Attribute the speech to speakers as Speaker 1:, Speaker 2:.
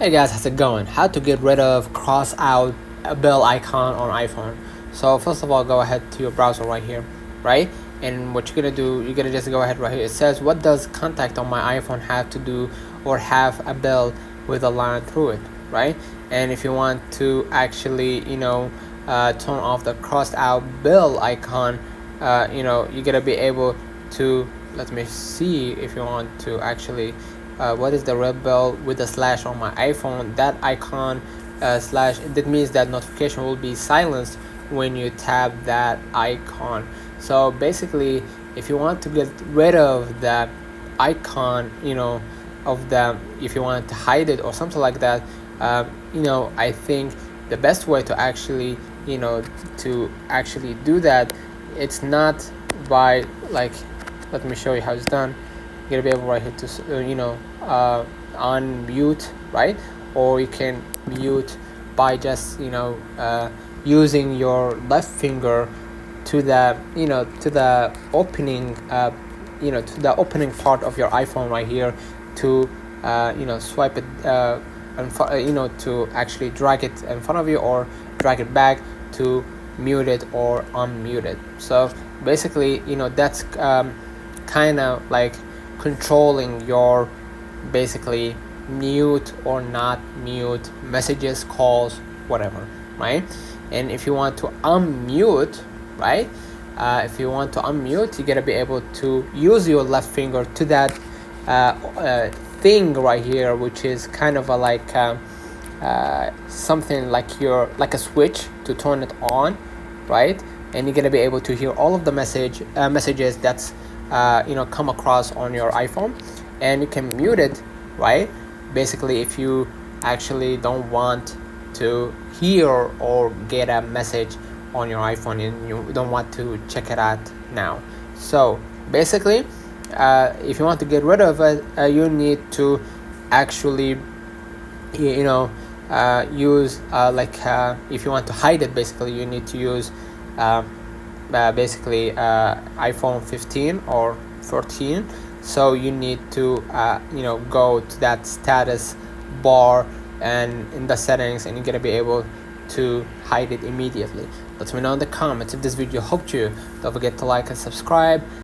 Speaker 1: Hey guys, how's it going? How to get rid of cross out a bell icon on iPhone. So first of all, go ahead to your browser right here, right? And what you're gonna do, you're gonna just go ahead right here. It says, what does contact on my iPhone have to do or have a bell with a line through it, right? And if you want to actually, turn off the crossed out bell icon, you're gonna be able to, let me see if you want to actually what is the red bell with a slash on my iPhone. That icon slash, that means that notification will be silenced when you tap that icon. So basically, if you want to get rid of that icon, of the, if you want to hide it or something like that, I think the best way to actually do that, it's not by like, let me show you how it's done. You're gonna be able right here to unmute, right? Or you can mute by just using your left finger to the to the opening to the opening part of your iPhone right here to swipe it to actually drag it in front of you or drag it back to mute it or unmute it. So basically, that's kind of like controlling your basically mute or not mute messages, calls, whatever, right? And if you want to unmute, right, if you want to unmute, you gotta be able to use your left finger to that thing right here, which is kind of a like something like like a switch to turn it on, right? And you're gonna be able to hear all of the messages that's come across on your iPhone, and you can mute it, right? Basically, if you actually don't want to hear or get a message on your iPhone and you don't want to check it out now. So basically, if you want to get rid of it, you need to actually use if you want to hide it, basically you need to use iPhone 15 or 14. So you need to go to that status bar and in the settings, and you're gonna be able to hide it immediately. Let me know in the comments if this video helped you. Don't forget to like and subscribe.